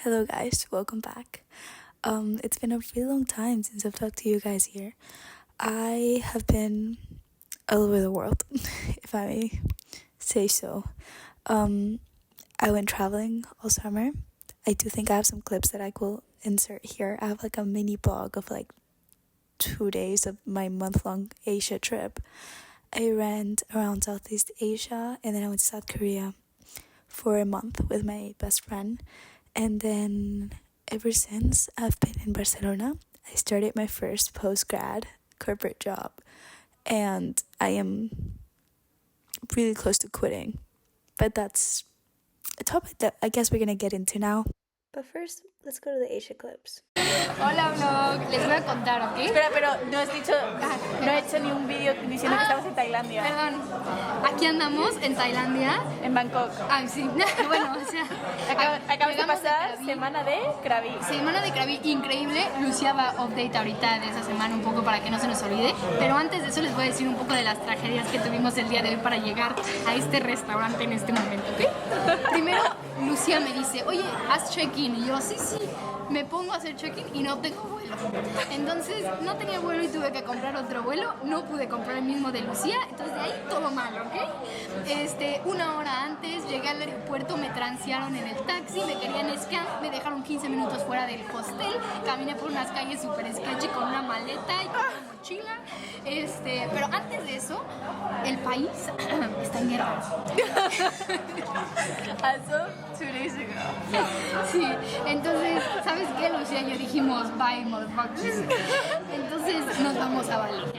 Hello guys, welcome back. It's been a really long time since I've talked to you guys here. I have been all over the world, if I may say so. I went traveling all summer. I do think I have some clips that I will insert here. I have like a mini blog of like 2 days of my month-long Asia trip. I ran around Southeast Asia and then I went to South Korea for a month with my best friend. And then ever since I've been in Barcelona, I started my first postgrad corporate job. And I am really close to quitting. But that's a topic that I guess we're gonna get into now. But first, let's go to the Asia clips. Hola vlog, les voy a contar, ¿ok? Espera, pero no has dicho, no he hecho ni un vídeo diciendo que estamos en Tailandia. Perdón, aquí andamos en Tailandia. En Bangkok. Ah, sí, bueno, o sea... Acabamos de pasar semana de Krabi. Semana de Krabi, increíble. Lucía va a update ahorita de esa semana un poco para que no se nos olvide. Pero antes de eso les voy a decir un poco de las tragedias que tuvimos el día de hoy para llegar a este restaurante en este momento, ¿ok? Primero, Lucía me dice, oye, haz check-in. Y yo, sí, me pongo a hacer check-in y no tengo vuelo. Entonces no tenía vuelo y tuve que comprar otro vuelo. No pude comprar el mismo de Lucía. Entonces de ahí todo mal, ¿ok? Una hora antes llegué al aeropuerto, me transearon en el taxi, me querían scan, me dejaron 15 minutos fuera del hostel. Caminé por unas calles súper sketchy con una maleta y con una mochila. Pero antes de eso, el país está en guerra. As of 2 days ago. Sí, entonces, ¿sabes qué, Lucía? Y yo dijimos, bye, motherfuckers. Entonces nos vamos a Bali.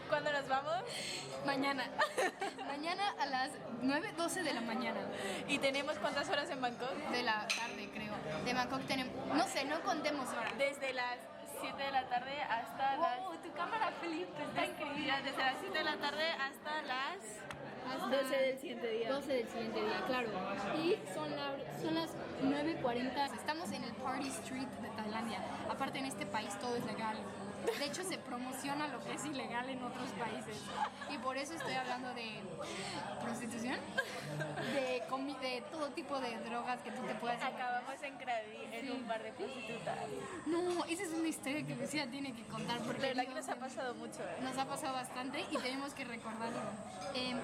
¿Cuándo nos vamos? Mañana. Mañana a las 9:12 de la mañana. ¿Y tenemos cuántas horas en Bangkok? De la tarde, creo. De Bangkok tenemos, no sé, no contemos horas. Desde las 7 de la tarde hasta las... Oh, tu cámara, Felipe, está increíble. Desde las 7 de la tarde hasta las... 12 del siguiente día. 12 del siguiente día, claro. Y son las 9:40. Estamos en el Party Street de Tailandia. Aparte, en este país todo es legal. De hecho, se promociona lo que es ilegal en otros países. Y por eso estoy hablando de prostitución, de todo tipo de drogas que tú te puedas... Acabamos en Krabi, en un bar de prostitutas. No, esa es una historia que Lucía tiene que contar. Porque de verdad que nos ha pasado mucho, Nos ha pasado bastante y tenemos que recordarlo.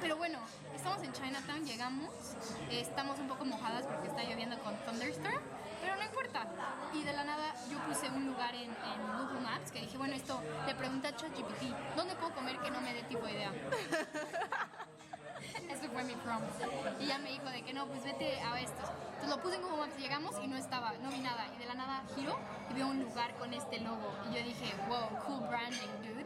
Pero bueno, estamos en Chinatown, llegamos. Estamos un poco mojadas porque está lloviendo con thunderstorm. Pero no importa. Y de la nada yo puse un lugar en Google Maps que dije, bueno, esto le pregunté a ChatGPT, ¿dónde puedo comer que no me dé tipo de idea? Ese fue mi prompt. Y ella me dijo de que no, pues vete a estos. Entonces lo puse en Google Maps, llegamos y no estaba, no vi nada. Y de la nada giro y veo un lugar con este logo. Y yo dije, wow, cool branding, dude.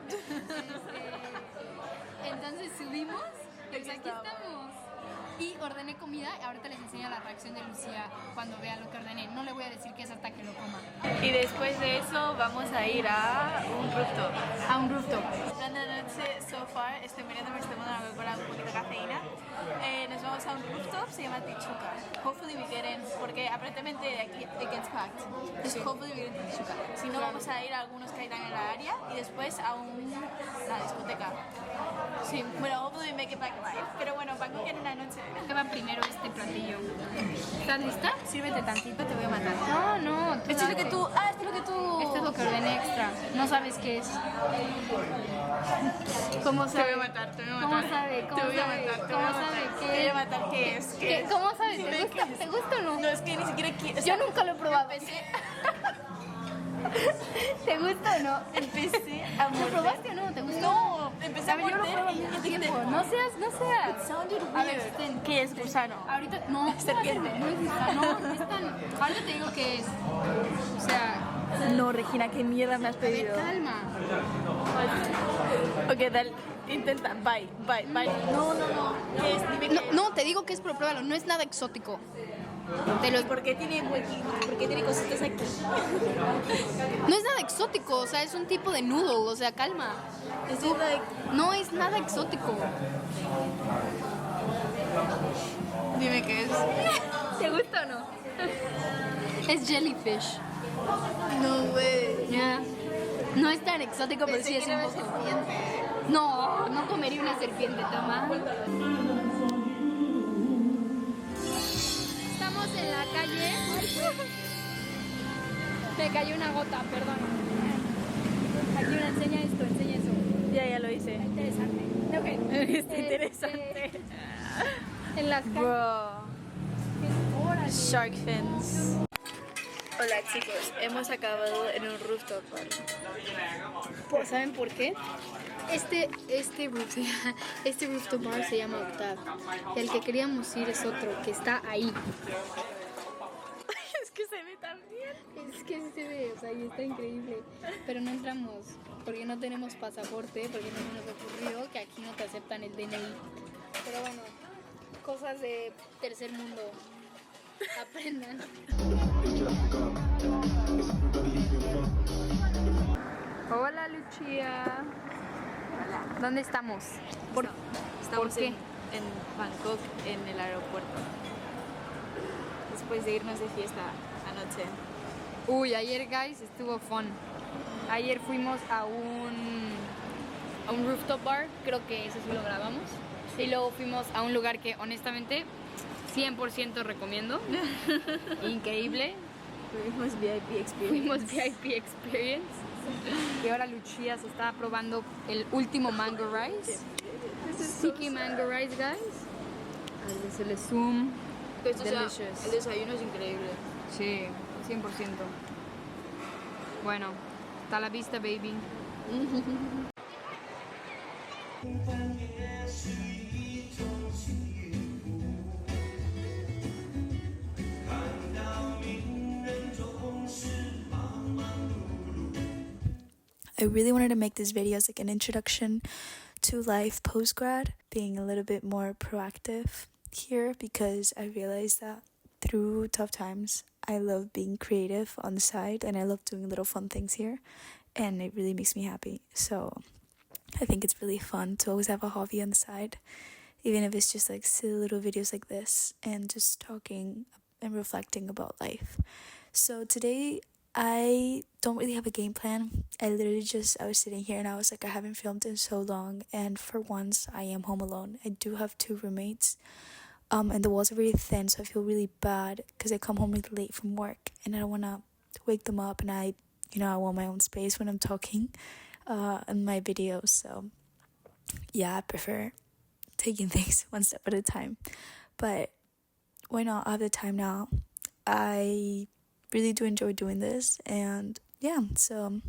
Entonces subimos y pues aquí estamos. Y ordené comida y ahorita les enseño la reacción de Lucía cuando vea lo que ordené. No le voy a decir qué es hasta que lo coma. Y después de eso vamos a ir a un rooftop. A un rooftop. La noche so far estoy mirando, me estoy tomando una Coca-Cola con un poquito de cafeína. Nos vamos a un rooftop, se llama Tichuca. Hopefully we get in, porque aparentemente de aquí it gets packed. So hopefully we get in Tichuca. Si no, vamos a ir a algunos que están en la área y después a una discoteca. Sí, bueno, hopefully we make it back alive. Pero bueno, Bangkok en la noche. ¿Qué va primero este platillo? ¿Estás lista? Sírvete tantito, te voy a matar. No. Esto es lo que tú... Ah, esto es lo que tú... Esto es lo que ordené extra. No sabes qué es. ¿Cómo sabe? Te voy a matar, te voy a matar. ¿Cómo sabe? Te voy a matar, te voy a matar. ¿Qué? Te voy a matar, ¿qué es? ¿Qué es? ¿Cómo sabes? Dime qué es. ¿Te gusta o no? No, es que ni siquiera quiero... Yo nunca lo he probado. ¿Te gusta o no? Empecé a ¿Lo morder. probaste o no? ¿Te gustó? No, empecé a ver, yo lo morder pruebo al y mismo dije... tiempo. No seas. It sounded A ver, weird. ¿Qué es gusano? Ahorita, no. Serpiente. No es gusano, no es tan... Ahorita te digo qué es. O sea... No, Regina, ¿qué mierda me has A ver, pedido? calma. Ok, dale, intenta, bye. No. ¿Qué es? Dime qué es. No, te digo que es, pero pruébalo. No es nada exótico. ¿Por qué tiene huequito? ¿Por qué tiene cositas aquí? No es nada exótico, o sea, es un tipo de noodle, o sea, calma. No es nada exótico. Dime qué es. ¿Te gusta o no? Es jellyfish. No, güey. Yeah. No es tan exótico, pero sí es un poco. No comería una serpiente, toma. Estamos en en la calle. Me cayó una gota, perdón. Aquí una enseña esto, enseña eso. Ya lo hice. Está interesante. Okay. Está interesante. En las calles. Bro. Órale. Shark fins. Hola chicos, hemos acabado en un rooftop bar. ¿Saben por qué? Este rooftop bar se llama Octave. Y al que queríamos ir es otro, que está ahí. Es que se ve tan bien. Es que sí se ve, o sea, y está increíble. Pero no entramos porque no tenemos pasaporte, porque no se nos ocurrió que aquí no te aceptan el DNI. Pero bueno, cosas de tercer mundo. Aprendan. Hola Lucía. Hola. ¿Dónde estamos? Estamos qué? en Bangkok, en el aeropuerto. Después de irnos de fiesta anoche. Uy, ayer guys estuvo fun. Ayer fuimos a un rooftop bar, creo que eso sí lo grabamos. Y luego fuimos a un lugar que honestamente 100% recomiendo. Increíble. Fuimos VIP Experience. Fuimos VIP Experience. Y ahora Lucía se está probando el último mango rice. Sticky mango rice, guys. Se le zoom. Esto, Delicious. el desayuno es increíble. Sí, 100%. Bueno, hasta la vista, baby. I really wanted to make this video as like an introduction to life post-grad, being a little bit more proactive here because I realized that through tough times, I love being creative on the side and I love doing little fun things here and it really makes me happy. So I think it's really fun to always have a hobby on the side, even if it's just like silly little videos like this and just talking and reflecting about life. So today I don't really have a game plan. I was sitting here and I was like, I haven't filmed in so long and for once I am home alone. I do have 2 roommates and the walls are really thin, so I feel really bad because I come home really late from work and I don't want to wake them up and I want my own space when I'm talking in my videos. So yeah, I prefer taking things one step at a time, but why not? I have the time now. I really do enjoy doing this and yeah, so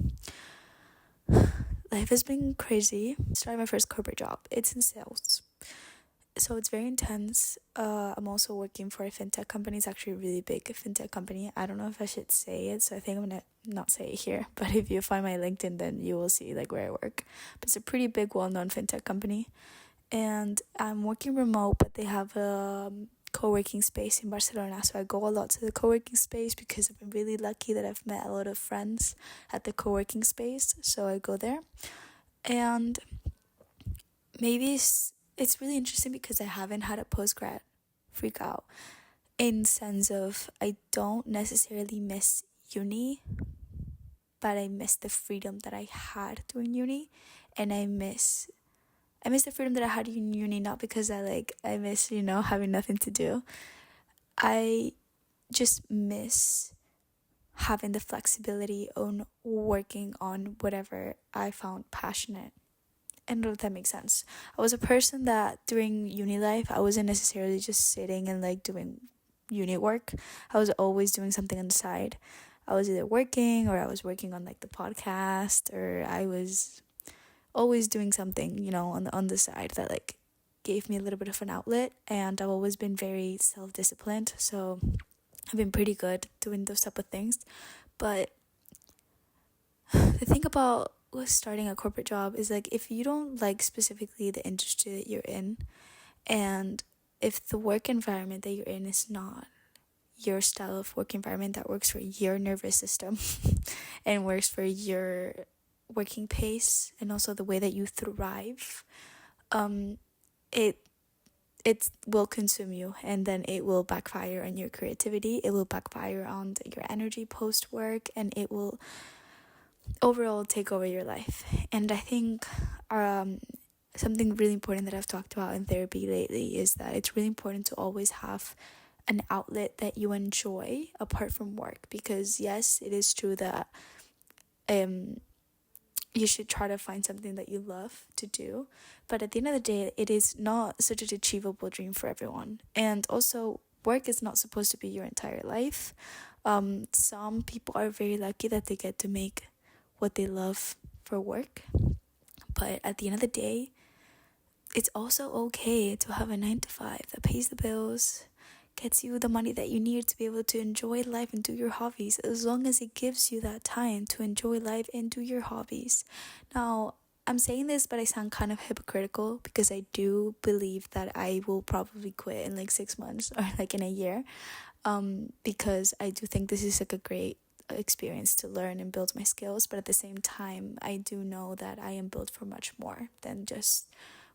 life has been crazy. Started my first corporate job. It's in sales, so it's very intense. I'm also working for a fintech company. It's actually a really big fintech company. I don't know if I should say it, so I think I'm gonna not say it here, but if you find my LinkedIn then you will see like where I work. But it's a pretty big well-known fintech company and I'm working remote, but they have a co-working space in Barcelona, so I go a lot to the co-working space because I've been really lucky that I've met a lot of friends at the co-working space, so I go there. And maybe it's really interesting because I haven't had a post-grad freak out in sense of I don't necessarily miss uni, but I miss the freedom that I had during uni, and I miss the freedom that I had in uni, not because I miss, having nothing to do. I just miss having the flexibility on working on whatever I found passionate. I don't know if that makes sense. I was a person that during uni life, I wasn't necessarily just sitting and doing uni work. I was always doing something on the side. I was either working or I was working on the podcast, or I was always doing something, on the side that gave me a little bit of an outlet. And I've always been very self-disciplined, so I've been pretty good doing those type of things. But the thing about starting a corporate job is if you don't like specifically the industry that you're in, and if the work environment that you're in is not your style of work environment that works for your nervous system and works for your working pace and also the way that you thrive, it will consume you, and then it will backfire on your creativity, it will backfire on your energy post work, and it will overall take over your life. And I think something really important that I've talked about in therapy lately is that it's really important to always have an outlet that you enjoy apart from work. Because yes, it is true that you should try to find something that you love to do, but at the end of the day, it is not such an achievable dream for everyone. And also, work is not supposed to be your entire life. Some people are very lucky that they get to make what they love for work, but at the end of the day, it's also okay to have a 9 to 5 that pays the bills, gets you the money that you need to be able to enjoy life and do your hobbies, as long as it gives you that time to enjoy life and do your hobbies. Now, I'm saying this, but I sound kind of hypocritical because I do believe that I will probably quit in like 6 months or like in a year, because I do think this is like a great experience to learn and build my skills. But at the same time, I do know that I am built for much more than just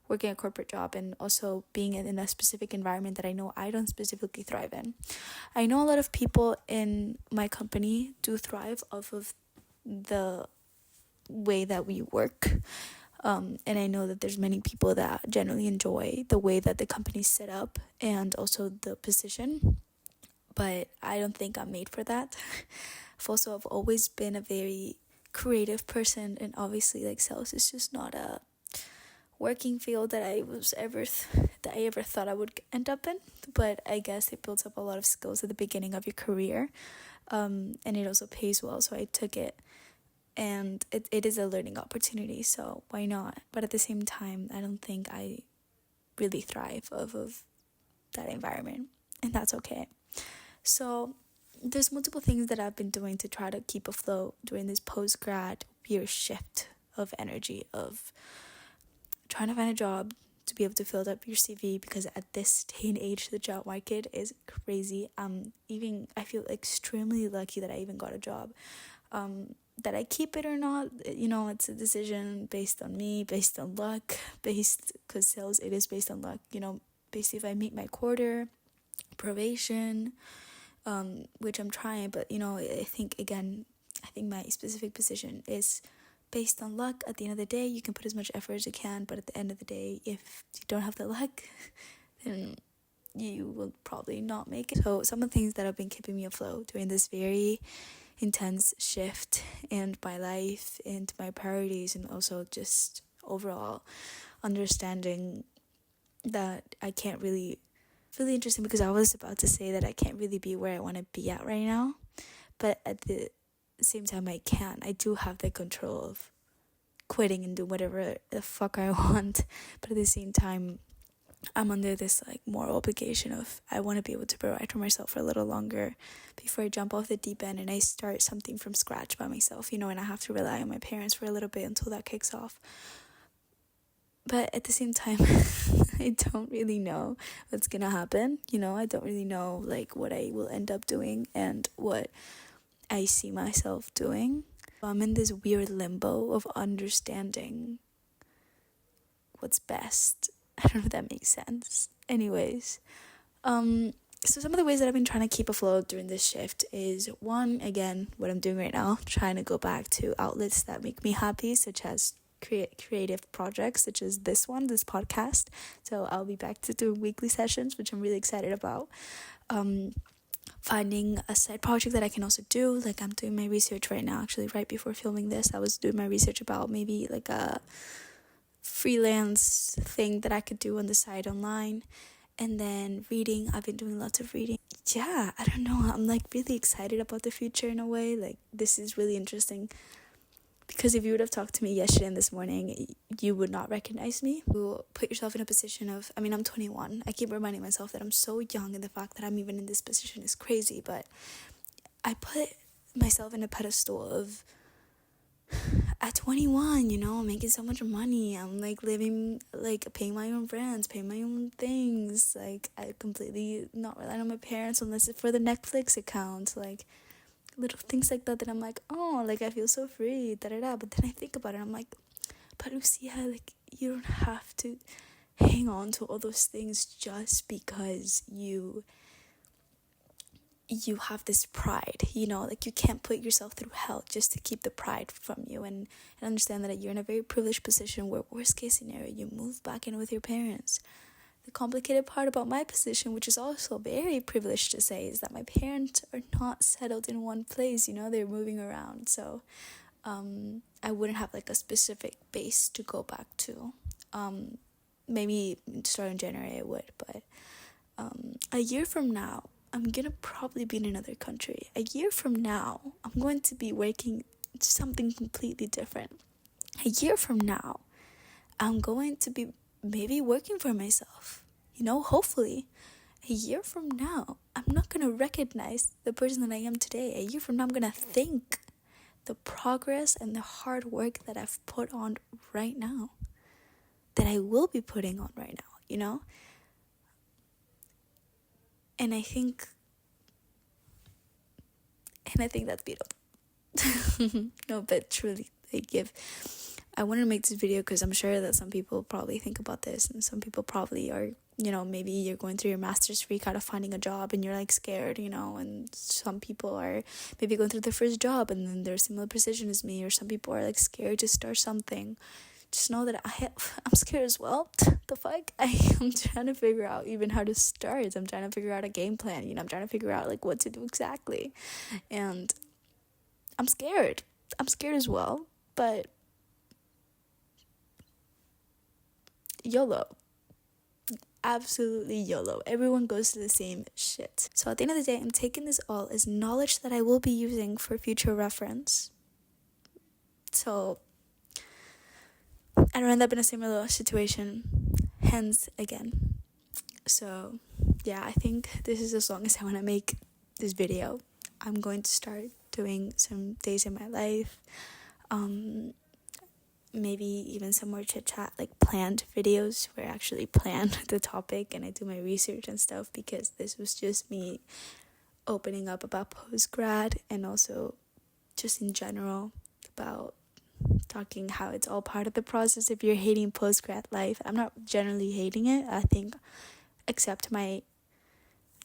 working a corporate job, and also being in a specific environment that I know I don't specifically thrive in. I know a lot of people in my company do thrive off of the way that we work, and I know that there's many people that generally enjoy the way that the company's set up and also the position, but I don't think I'm made for that. I've always been a very creative person, and obviously like sales is just not a working field that I ever thought I would end up in. But I guess it builds up a lot of skills at the beginning of your career, and it also pays well, so I took it, and it is a learning opportunity, so why not? But at the same time, I don't think I really thrive off of that environment, and that's okay. So there's multiple things that I've been doing to try to keep afloat during this post-grad year shift of energy, of trying to find a job to be able to fill up your CV, because at this day and age, the job market is crazy. I feel extremely lucky that I even got a job. That I keep it or not, it's a decision based on me, based on luck, because sales, it is based on luck, basically if I meet my quarter, probation, which I'm trying, but, I think my specific position is based on luck. At the end of the day, you can put as much effort as you can, but at the end of the day, if you don't have the luck, then you will probably not make it. So some of the things that have been keeping me afloat during this very intense shift in my life and my priorities, and also just overall understanding that I can't really interesting, because I was about to say that I can't really be where I want to be at right now, but at the same time I can. I do have the control of quitting and do whatever the fuck I want, but at the same time I'm under this like moral obligation of I want to be able to provide for myself for a little longer before I jump off the deep end and I start something from scratch by myself, and I have to rely on my parents for a little bit until that kicks off. But at the same time, I don't really know what's gonna happen. I don't really know like what I will end up doing and what I see myself doing. I'm in this weird limbo of understanding what's best. I don't know if that makes sense. Anyways, so some of the ways that I've been trying to keep afloat during this shift is, one, again, what I'm doing right now, trying to go back to outlets that make me happy, such as creative projects, such as this podcast. So I'll be back to doing weekly sessions, which I'm really excited about. Finding a side project that I can also do, like I'm doing my research right now. Actually, right before filming this, I was doing my research about maybe like a freelance thing that I could do on the side online. And then reading, I've been doing lots of reading. Yeah, I don't know, I'm like really excited about the future in a way. Like this is really interesting, because if you would have talked to me yesterday and this morning, you would not recognize me. You put yourself in a position of, I'm 21. I keep reminding myself that I'm so young, and the fact that I'm even in this position is crazy. But I put myself in a pedestal of, at 21, I'm making so much money. I'm like living, like paying my own rents, paying my own things. Like I completely not relying on my parents unless it's for the Netflix account. Like little things like that I'm like, oh, like I feel so free, But then I think about it, I'm like, but Lucia, like you don't have to hang on to all those things just because you have this pride, like you can't put yourself through hell just to keep the pride from you, and understand that you're in a very privileged position where, worst case scenario, you move back in with your parents. the complicated part about my position, which is also very privileged to say, is that my parents are not settled in one place, you know, they're moving around. So I wouldn't have like a specific base to go back to. Maybe starting January I would, but a year from now, I'm gonna probably be in another country. A year from now, I'm going to be working something completely different. A year from now, I'm going to be maybe working for myself. You know, hopefully. A year from now, I'm not gonna recognize the person that I am today. A year from now, I'm gonna think the progress and the hard work that I've put on right now, that I will be putting on right now, you know? And I think that's beautiful. No, but truly, I want to make this video because I'm sure that some people probably think about this, and some people probably are, you know, maybe you're going through your master's freak out of finding a job and you're like scared, you know, and some people are maybe going through their first job and then they're similar position as me, or some people are like scared to start something. Just know that I'm scared as well. The fuck? I'm trying to figure out even how to start. I'm trying to figure out a game plan, you know, I'm trying to figure out like what to do exactly. And I'm scared as well, but YOLO. Absolutely YOLO. Everyone goes through the same shit. So at the end of the day, I'm taking this all as knowledge that I will be using for future reference. So I don't end up in a similar situation, hence again. So yeah, I think this is as long as I want to make this video. I'm going to start doing some days in my life, maybe even some more chit chat, like planned videos where I actually plan the topic and I do my research and stuff, because this was just me opening up about postgrad and also just in general about talking how it's all part of the process. If you're hating postgrad life, I'm not generally hating it. I think, except my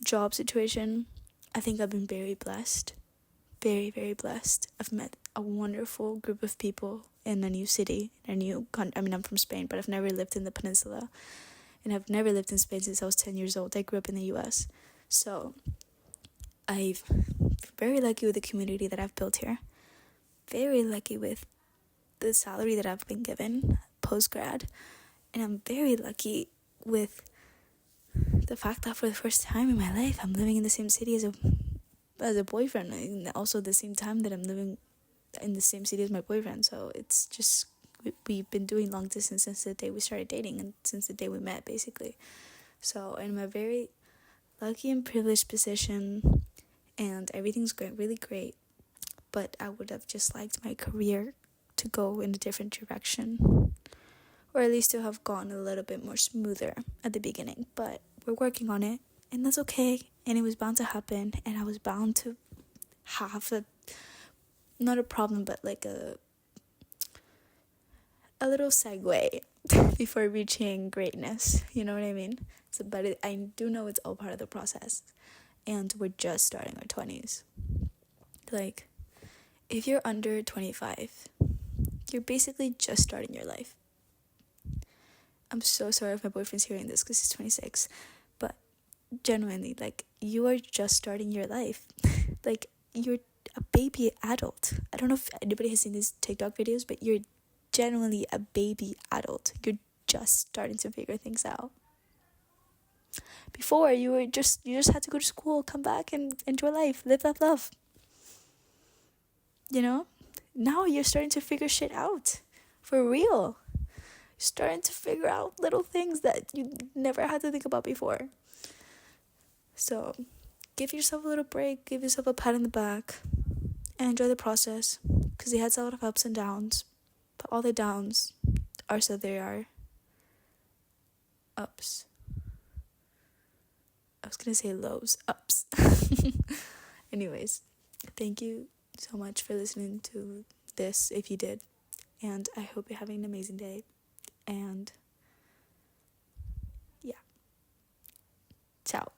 job situation, I think I've been very blessed. Very, very blessed. I've met a wonderful group of people in a new city, I'm from Spain, but I've never lived in the peninsula, and I've never lived in Spain since I was 10 years old. I grew up in the US, so I'm very lucky with the community that I've built here, very lucky with the salary that I've been given post-grad, and I'm very lucky with the fact that for the first time in my life, I'm living in the same city as a boyfriend, and also the same time that I'm living in the same city as my boyfriend. So it's just, we've been doing long distance since the day we started dating and since the day we met, basically. So I'm a very lucky and privileged position, and everything's going really great, but I would have just liked my career to go in a different direction, or at least to have gone a little bit more smoother at the beginning. But we're working on it, and that's okay, and it was bound to happen, and I was bound to have not a problem, but like a little segue before reaching greatness, you know what I mean? So, but I do know it's all part of the process, and we're just starting our 20s. Like, if you're under 25, you're basically just starting your life. I'm so sorry if my boyfriend's hearing this because he's 26, but genuinely, like, you are just starting your life. Like, you're a baby adult. I don't know if anybody has seen these TikTok videos, but you're genuinely a baby adult. You're just starting to figure things out. Before, you just had to go to school, come back, and enjoy life, live, love. You know? Now you're starting to figure shit out. For real. You're starting to figure out little things that you never had to think about before. So, give yourself a little break, give yourself a pat on the back, and enjoy the process, because it has a lot of ups and downs, but all the downs are so they are ups. I was gonna say lows, ups. Anyways, thank you so much for listening to this, if you did, and I hope you're having an amazing day, and yeah, ciao.